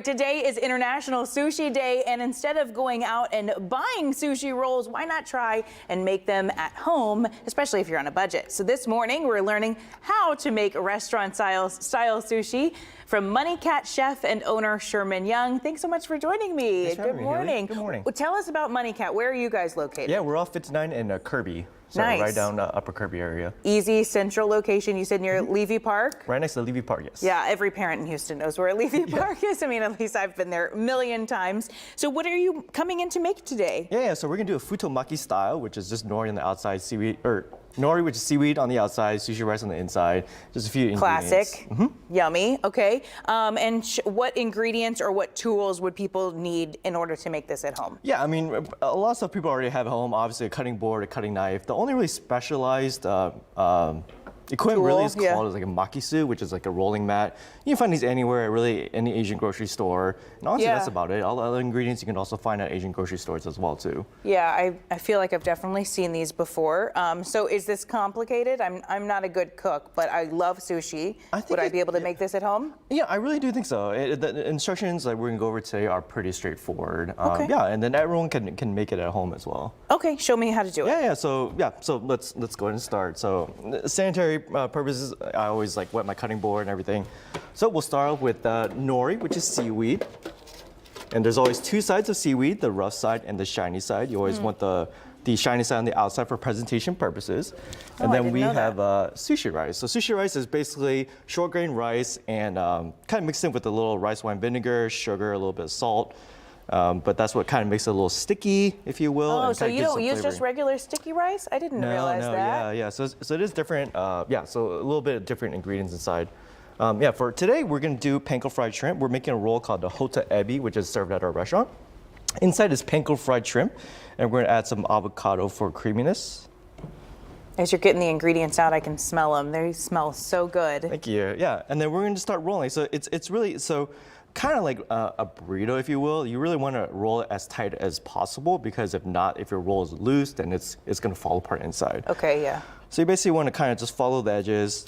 Today is International Sushi Day, and instead of going out and buying sushi rolls, why not try and make them at home, especially if you're on a budget? So this morning, we're learning how to make restaurant-style sushi from Money Cat chef and owner Sherman Yeung. Thanks so much for joining me. Good morning. Good morning. Well, tell us about Money Cat. Where are you guys located? Yeah, we're off 59 in Kirby. So Nice. right down Upper Kirby area. Easy, central location. You said near Levy Park? Right next to Levy Park, yes. Yeah, every parent in Houston knows where Levy Park is. I mean, at least I've been there a million times. So what are you coming in to make today? Yeah, so we're gonna do a futomaki style, which is just nori on the outside, seaweed, or nori, which is seaweed on the outside, sushi rice on the inside. Just a few ingredients. Classic. Yummy. Okay. And what ingredients or what tools would people need in order to make this at home? Yeah, I mean, a lot of stuff people already have at home. Obviously, a cutting board, a cutting knife. The only really specialized equipment really is called like a makisu, which is like a rolling mat. You can find these anywhere, at really any Asian grocery store. And honestly, that's about it. All the other ingredients you can also find at Asian grocery stores as well too. Yeah, I feel like I've definitely seen these before. So is this complicated? I'm not a good cook, but I love sushi. Would I be able to make this at home? Yeah, I really do think so. The instructions that we're gonna go over today are pretty straightforward. Okay. Yeah, and then everyone can make it at home as well. Okay, show me how to do it. Yeah. So let's go ahead and start. So sanitary purposes, I always like wet my cutting board and everything. So we'll start off with nori, which is seaweed. And there's always two sides of seaweed, the rough side and the shiny side. You always want the shiny side on the outside for presentation purposes. And then we have sushi rice. So sushi rice is basically short grain rice and kind of mixed in with a little rice wine vinegar, sugar, a little bit of salt. But that's what kind of makes it a little sticky, if you will. Oh, so you don't use just regular sticky rice? I didn't realize that. Yeah. So it is different. So a little bit of different ingredients inside. For today, we're going to do panko fried shrimp. We're making a roll called the hota ebi, which is served at our restaurant. Inside is panko fried shrimp, and we're going to add some avocado for creaminess. As you're getting the ingredients out, I can smell them. They smell so good. Thank you. Yeah, and then we're going to start rolling. So it's really kind of like a burrito, if you will. You really want to roll it as tight as possible, because if not, if your roll is loose, then it's going to fall apart inside. Okay, yeah. So you basically want to kind of just follow the edges,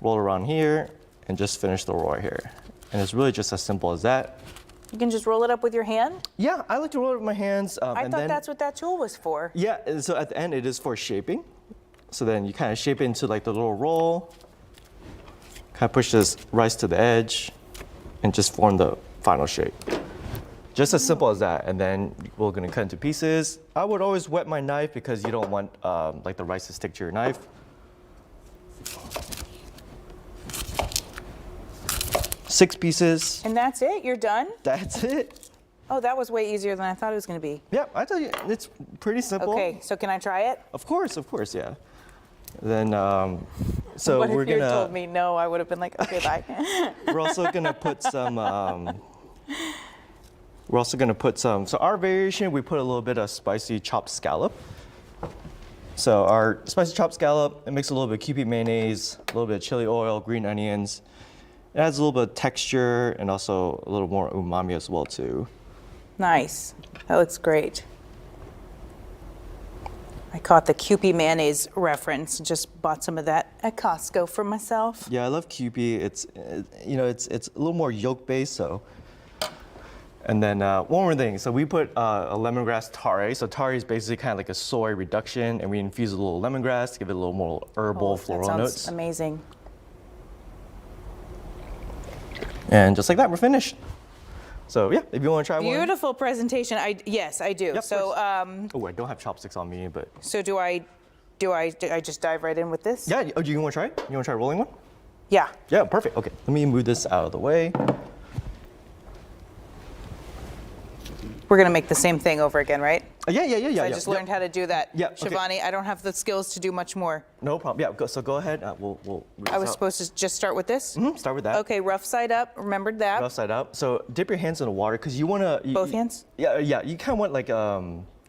roll around here, and just finish the roll right here. And it's really just as simple as that. You can just roll it up with your hand? Yeah, I like to roll it with my hands. I thought that's what that tool was for. Yeah, and so at the end it is for shaping. So then you kind of shape it into like the little roll, kind of push this rice to the edge, and just form the final shape. Just as simple as that. And then we're gonna cut into pieces. I would always wet my knife because you don't want like the rice to stick to your knife. 6 pieces. And that's it? You're done? That's it. Oh, that was way easier than I thought it was going to be. Yeah, I tell you, it's pretty simple. Okay, so can I try it? Of course, yeah. Then, so What we're if you gonna. told me no? I would have been like, okay, bye. We're also gonna put some. So our variation, we put a little bit of spicy chopped scallop. So our spicy chopped scallop, it makes a little bit of Kewpie mayonnaise, a little bit of chili oil, green onions. It adds a little bit of texture and also a little more umami as well too. Nice. That looks great. I caught the Kewpie mayonnaise reference. Just bought some of that at Costco for myself. Yeah, I love Kewpie. It's it's a little more yolk based. So, and then one more thing. So we put a lemongrass tare. So tare is basically kind of like a soy reduction, and we infuse a little lemongrass to give it a little more herbal, floral notes. That sounds amazing. And just like that, we're finished. So yeah, if you want to try one. Beautiful presentation. Yes, I do. Yep, so oh, I don't have chopsticks on me, but. So do I just dive right in with this? Yeah. Oh, do you want to try it? You want to try rolling one? Yeah. Yeah, perfect. Okay, let me move this out of the way. We're gonna make the same thing over again, right? Yeah. I just learned how to do that. Yeah, okay. Shivani, I don't have the skills to do much more. No problem. Yeah. So go ahead. We'll I was supposed to just start with this? Start with that. Okay, rough side up. Remembered that. Rough side up. So dip your hands in the water because you want to. Both hands? Yeah. You kind of want like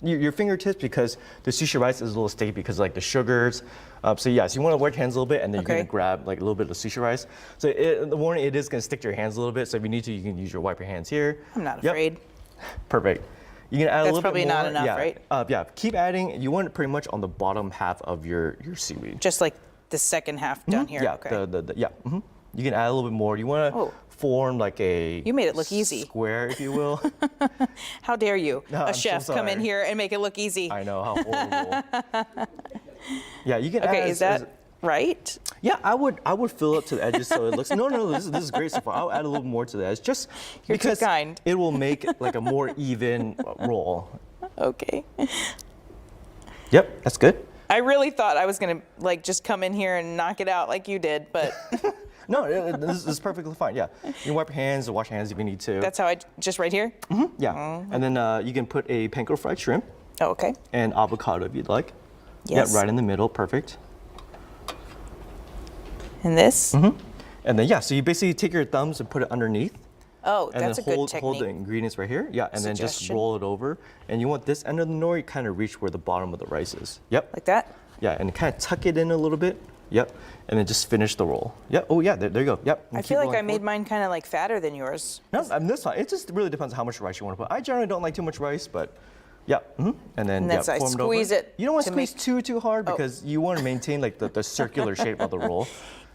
your fingertips because the sushi rice is a little sticky because like the sugars. So yes, you want to wet your hands a little bit and then you're gonna grab like a little bit of sushi rice. So the warning, it is gonna stick to your hands a little bit. So if you need to, you can use your wipe your hands here. I'm not afraid. Perfect. You can add a little bit more. That's probably not enough, right? Yeah. Keep adding. You want it pretty much on the bottom half of your seaweed. Just like the second half down here. Yeah. Okay. Yeah. You can add a little bit more. You want to form like a You made it look easy. square, if you will. How dare you, No, a I'm so chef, come in sorry. here and make it look easy. I know, how horrible. Yeah, you can Okay, add is that right? Yeah, I would fill it to the edges so it looks. No, this is great so far. I'll add a little more to the edge just You're too because kind. it will make like a more even roll. Okay. Yep, that's good. I really thought I was gonna like just come in here and knock it out like you did, but No, this is perfectly fine. Yeah, you can wipe your hands or wash your hands if you need to. that's how I just right here. Yeah, and then you can put a panko fried shrimp Oh, okay. and avocado if you'd like. Yes. Yeah, right in the middle, perfect. And this? And then yeah, so you basically take your thumbs and put it underneath. Oh, And that's a then good hold the technique. ingredients right here. Yeah, and then just Suggestion. roll it over. And you want this end of the nori kind of reach where the bottom of the rice is. Yep. Like that? Yeah, and kind of tuck it in a little bit. Yep. And then just finish the roll. Yep. Oh yeah, there you go. Yep. And I keep feel like rolling I made forward. mine kind of like fatter than yours. No, I mean, that's fine. It just really depends how much rice you want to put. I generally don't like too much rice, but yeah. And then And that's yeah, I form squeeze over. it You don't want to to squeeze make- too hard Oh. because you want to maintain like the circular shape of the roll.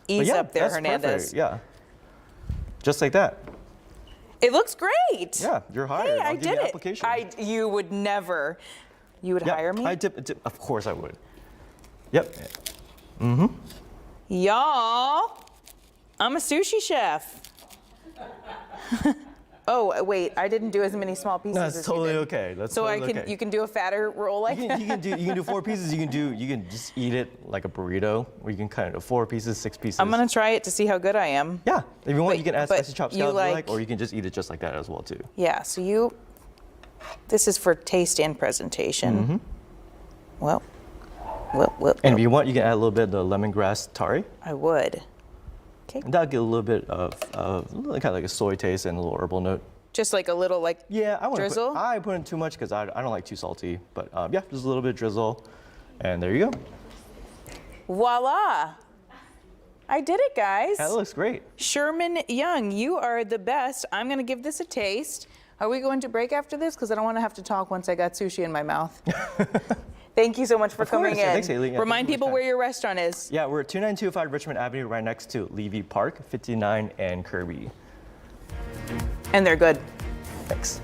But Ease yeah, up there, that's Hernandez. perfect. Yeah. Just like that. It looks great. Yeah, you're hired. Hey, I'll I give did you an it. application. You would never. You would Yeah, hire me? I dip, of course I would. Yep. Y'all, I'm a sushi chef. Oh, wait, I didn't do as many small pieces That's as totally you did. okay. That's So totally you okay. can do a fatter roll like You that? can do 4 pieces. You can just eat it like a burrito, or you can kind of 4 pieces, 6 pieces. I'm gonna try it to see how good I am. Yeah, if you want, But- you can add but spicy chopped you scallions if you like- like, or you can just eat it just like that as well too. Yeah, so this is for taste and presentation. Well, And if you want, you can add a little bit of the lemongrass tare. I would. Okay, And that'll get a little bit of kind of like a soy taste and a little herbal note. just like a little like Yeah, drizzle. I put in too much because I don't like too salty. But yeah, just a little bit of drizzle, and there you go. Voila! I did it, guys. That looks great. Sherman Yeung, you are the best. I'm gonna give this a taste. Are we going to break after this? Because I don't want to have to talk once I got sushi in my mouth. Thank you so much for Of course, coming yeah, in. thanks, Haley. Yeah, Remind thank you people for where your your restaurant is. Yeah, we're at 2925 Richmond Avenue, right next to Levy Park, 59 and Kirby. And they're good. Thanks.